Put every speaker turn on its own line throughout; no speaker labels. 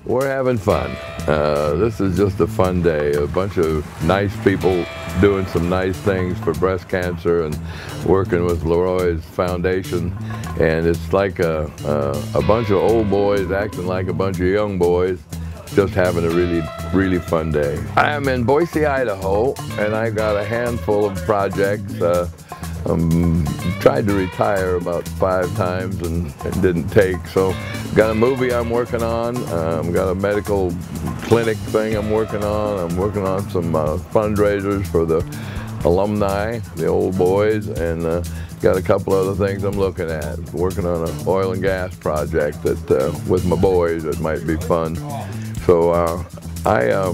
We're having fun. This is just a fun day. A bunch of nice people doing some nice things for breast cancer and working with Leroy's Foundation. And it's like a bunch of old boys acting like a bunch of young boys, just having a really fun day. I am in Boise, Idaho, and I got a handful of projects. Tried to retire about 5 times and it didn't take. So got a movie I'm working on, got a medical clinic thing I'm working on some fundraisers for the alumni, the old boys, and got a couple other things I'm looking at. Working on an oil and gas project that with my boys that might be fun. So I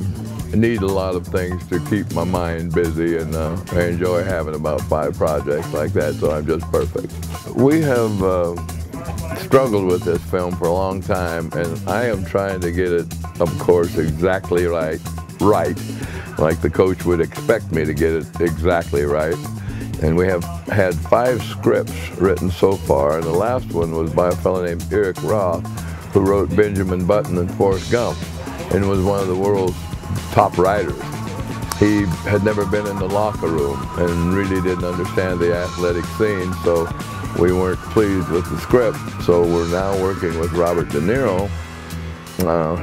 need a lot of things to keep my mind busy, and I enjoy having about 5 projects like that, so I'm just perfect. We have struggled with this film for a long time, and I am trying to get it, of course, exactly right, like the coach would expect me to get it exactly right. And we have had 5 scripts written so far, and the last one was by a fellow named Eric Roth, who wrote Benjamin Button and Forrest Gump, and was one of the world's top writers. He had never been in the locker room and really didn't understand the athletic scene, so we weren't pleased with the script. So we're now working with Robert De Niro,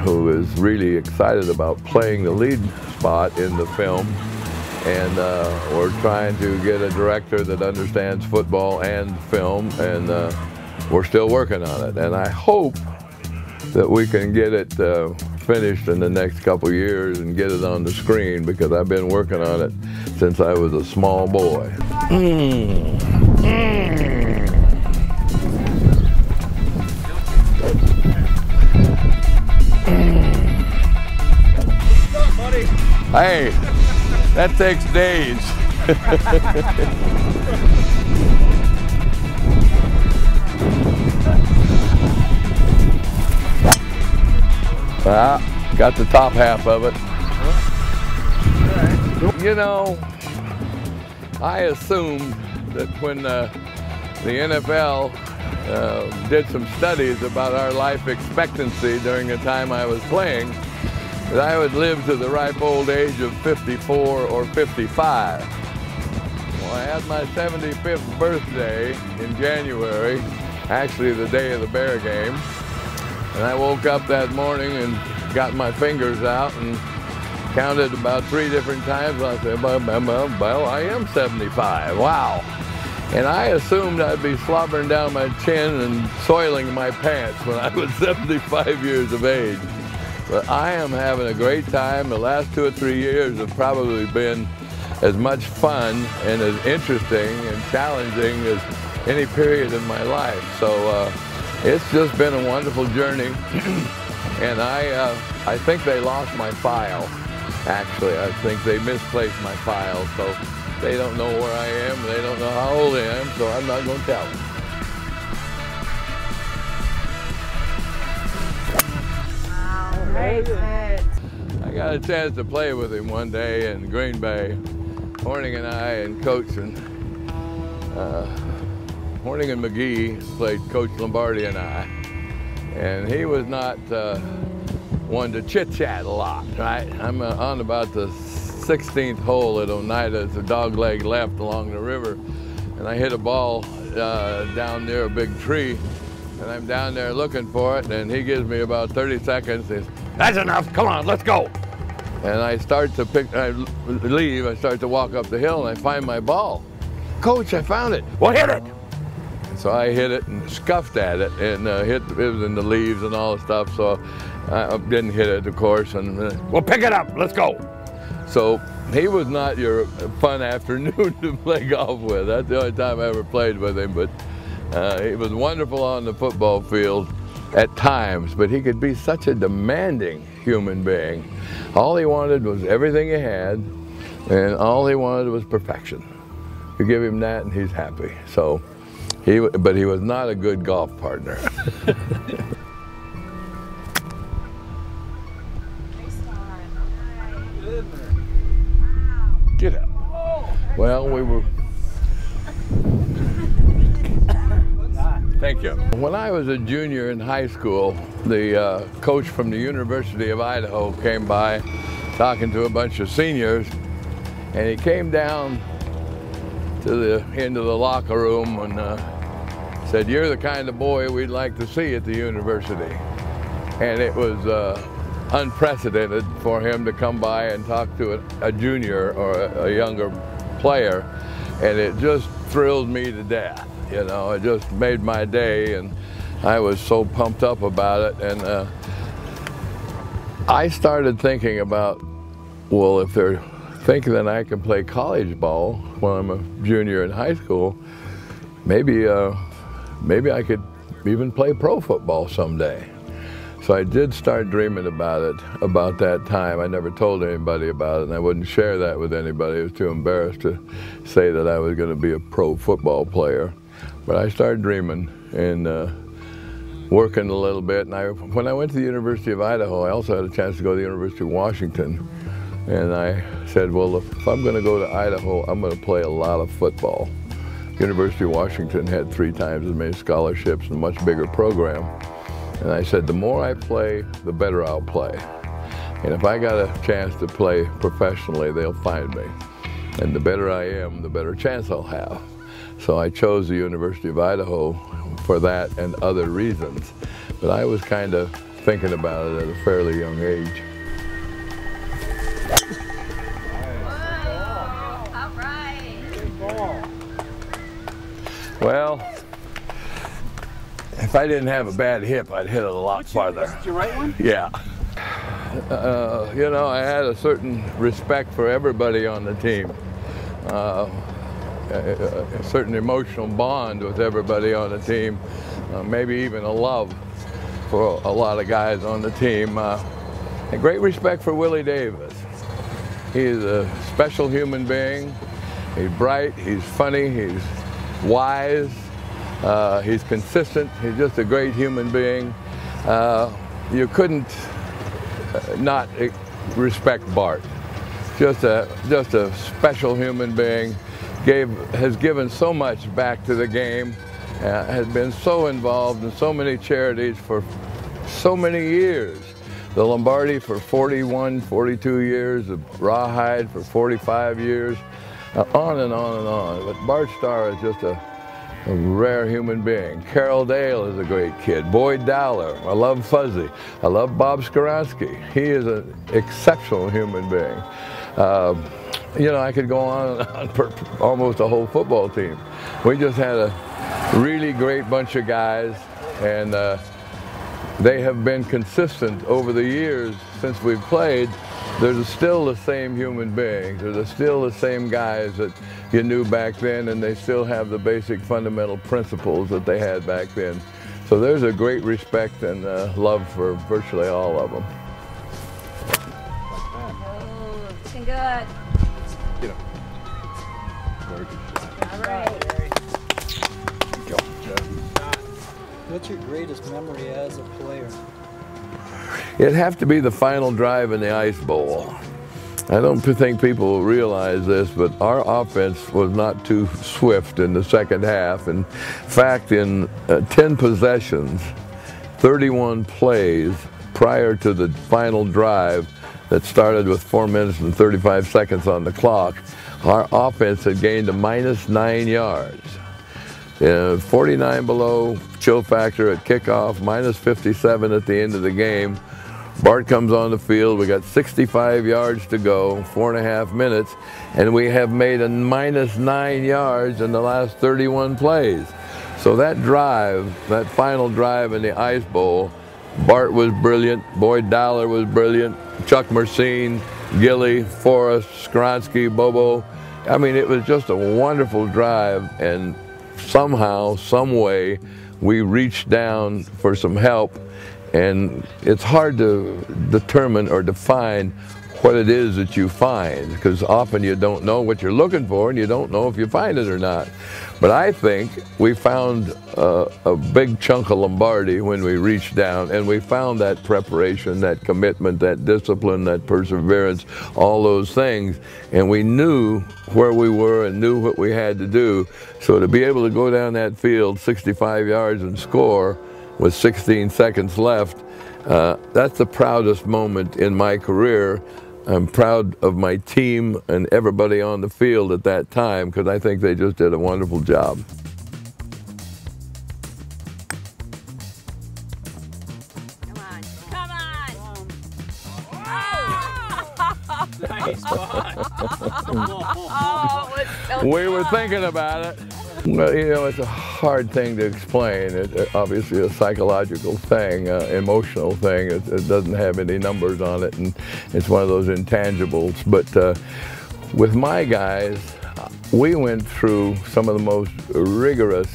who is really excited about playing the lead spot in the film. And we're trying to get a director that understands football and film, and we're still working on it. And I hope that we can get it finished in the next couple years and get it on the screen, because I've been working on it since I was a small boy. Hey, that takes days. Well, got the top half of it. You know, I assumed that when the NFL did some studies about our life expectancy during the time I was playing, that I would live to the ripe old age of 54 or 55. Well, I had my 75th birthday in January, actually the day of the Bear game. And I woke up that morning and got my fingers out and counted about 3 different times. I said, well, I am 75, wow. And I assumed I'd be slobbering down my chin and soiling my pants when I was 75 years of age. But I am having a great time. The last 2 or 3 years have probably been as much fun and as interesting and challenging as any period in my life. So it's just been a wonderful journey. And I think they lost my file. Actually, I think they misplaced my file, so they don't know where I am, they don't know how old I am, so I'm not going to tell them. I got a chance to play with him one day in Green Bay. Horning and I and Coach and Horning and McGee played Coach Lombardi and I. And he was not one to chit-chat a lot, right? I'm on about the 16th hole at Oneida. It's a dog leg left along the river. And I hit a ball down near a big tree. And I'm down there looking for it, and he gives me about 30 seconds. He says, "That's enough, come on, let's go." And I start to leave, I start to walk up the hill, and I find my ball. "Coach, I found it." "Well, hit it." So I hit it and scuffed at it, and it was in the leaves and all the stuff, so I didn't hit it, of course. And "Well, pick it up, let's go." So he was not your fun afternoon to play golf with. That's the only time I ever played with him, but he was wonderful on the football field at times, but he could be such a demanding human being. All he wanted was everything he had, and all he wanted was perfection. You give him that and he's happy. So, but he was not a good golf partner. Get up. Well, we were Thank you. When I was a junior in high school, the coach from the University of Idaho came by talking to a bunch of seniors, and he came down to into the locker room and said, "You're the kind of boy we'd like to see at the university." And it was unprecedented for him to come by and talk to a junior or a younger player, and it just thrilled me to death. You know, it just made my day, and I was so pumped up about it. And I started thinking about, well, if they're thinking that I can play college ball when I'm a junior in high school, maybe I could even play pro football someday. So I did start dreaming about it about that time. I never told anybody about it, and I wouldn't share that with anybody. I was too embarrassed to say that I was going to be a pro football player. But I started dreaming and working a little bit. And when I went to the University of Idaho, I also had a chance to go to the University of Washington. And I said, well, if I'm going to go to Idaho, I'm going to play a lot of football. University of Washington had 3 times as many scholarships and a much bigger program. And I said, the more I play, the better I'll play. And if I got a chance to play professionally, they'll find me. And the better I am, the better chance I'll have. So I chose the University of Idaho for that and other reasons. But I was kind of thinking about it at a fairly young age.
All right. Good ball.
Well, if I didn't have a bad hip, I'd hit it a lot farther.
Was it your right one?
Yeah. You know, I had a certain respect for everybody on the team. A certain emotional bond with everybody on the team. Maybe even a love for a lot of guys on the team. A great respect for Willie Davis. He's a special human being. He's bright, he's funny, he's wise. He's consistent. He's just a great human being. You couldn't not respect Bart. Just a special human being. Has given so much back to the game. Has been so involved in so many charities for so many years. The Lombardi for 41, 42 years. The Rawhide for 45 years. On and on and on. But Bart Starr is just a rare human being. Carol Dale is a great kid. Boyd Dowler. I love Fuzzy. I love Bob Skoronsky. He is an exceptional human being. You know, I could go on and on for almost a whole football team. We just had a really great bunch of guys, and they have been consistent over the years since we've played. There's still the same human beings. There's still the same guys that you knew back then, and they still have the basic fundamental principles that they had back then. So there's a great respect and love for virtually all of them.
Oh, looking good.
You know. Very good shot.
All right.
Go.
What's your greatest memory as a player?
It'd have to be the final drive in the Ice Bowl. I don't think people realize this, but our offense was not too swift in the second half. In fact, in 10 possessions, 31 plays prior to the final drive that started with 4 minutes and 35 seconds on the clock, our offense had gained a -9 yards. 49 below chill factor at kickoff, -57 at the end of the game. Bart comes on the field, we got 65 yards to go, 4.5 minutes, and we have made a -9 yards in the last 31 plays. So that drive, that final drive in the Ice Bowl, Bart was brilliant, Boyd Dowler was brilliant, Chuck Mercine, Gilly, Forrest, Skoronsky, Bobo. I mean, it was just a wonderful drive, and somehow, some way, we reached down for some help. And it's hard to determine or define what it is that you find, because often you don't know what you're looking for and you don't know if you find it or not. But I think we found a big chunk of Lombardi when we reached down, and we found that preparation, that commitment, that discipline, that perseverance, all those things, and we knew where we were and knew what we had to do. So to be able to go down that field 65 yards and score with 16 seconds left, that's the proudest moment in my career. I'm proud of my team and everybody on the field at that time, because I think they just did a wonderful job.
Come on. Come on.
Nice spot.
Oh, it was so
We were
tough.
thinking about it. Well, you know, it's a hard thing to explain. It's obviously a psychological thing, emotional thing. It doesn't have any numbers on it, and it's one of those intangibles. But with my guys, we went through some of the most rigorous,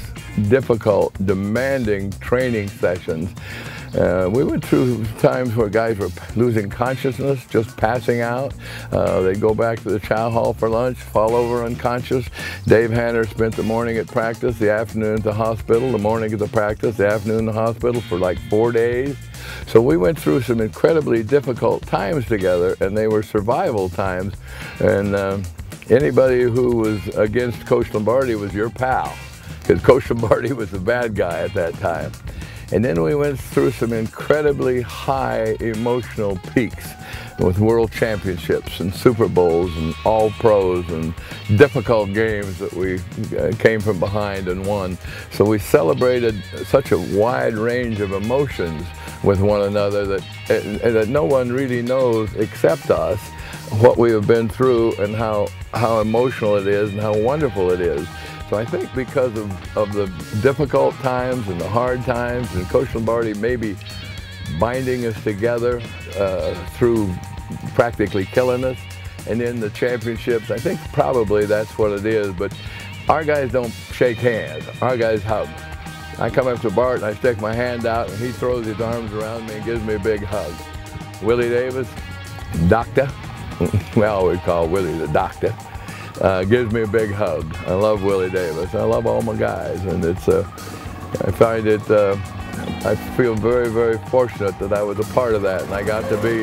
difficult, demanding training sessions. We went through times where guys were losing consciousness, just passing out. They'd go back to the chow hall for lunch, fall over unconscious. Dave Hanner spent the morning at practice, the afternoon at the hospital, the morning at the practice, the afternoon in the hospital for like 4 days. So we went through some incredibly difficult times together, and they were survival times. And anybody who was against Coach Lombardi was your pal, because Coach Lombardi was the bad guy at that time. And then we went through some incredibly high emotional peaks with world championships and Super Bowls and all pros and difficult games that we came from behind and won. So we celebrated such a wide range of emotions with one another that no one really knows except us what we have been through and how emotional it is and how wonderful it is. So I think because of the difficult times and the hard times, and Coach Lombardi maybe binding us together through practically killing us, and then the championships, I think probably that's what it is. But our guys don't shake hands, our guys hug. I come up to Bart and I stick my hand out and he throws his arms around me and gives me a big hug. Willie Davis, doctor, we always call Willie the doctor. Gives me a big hug. I love Willie Davis. I love all my guys, and it's. I find it. I feel very, very fortunate that I was a part of that, and I got to be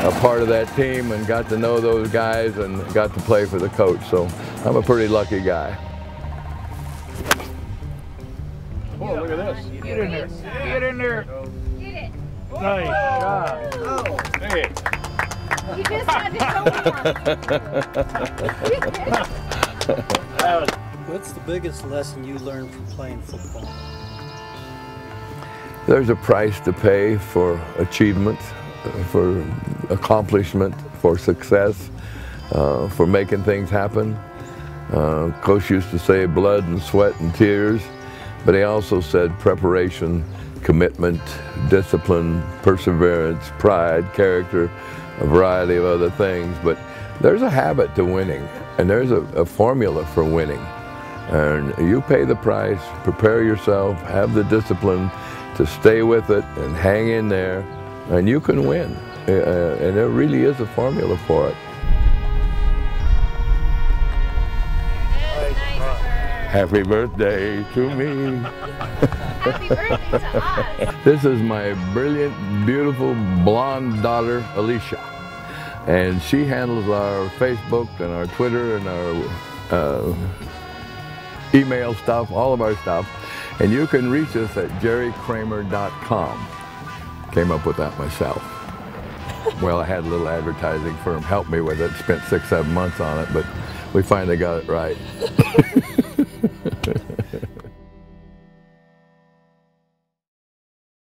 a part of that team and got to know those guys and got to play for the coach. So I'm a pretty lucky guy.
Oh, look at this. Get in there. Get in there.
Get it.
Nice shot.
Oh.
Hey.
You just had to show more.
What's the biggest lesson you learned from playing football?
There's a price to pay for achievement, for accomplishment, for success, for making things happen. Coach used to say blood and sweat and tears, but he also said preparation, commitment, discipline, perseverance, pride, character, a variety of other things. But there's a habit to winning, and there's a formula for winning. And you pay the price, prepare yourself, have the discipline to stay with it and hang in there, and you can win. And there really is a formula for it. Happy birthday to me.
Happy birthday to us.
This is my brilliant, beautiful, blonde daughter, Alicia. And she handles our Facebook and our Twitter and our email stuff, all of our stuff. And you can reach us at jerrykramer.com. Came up with that myself. Well, I had a little advertising firm help me with it, spent 6-7 months on it, but we finally got it right.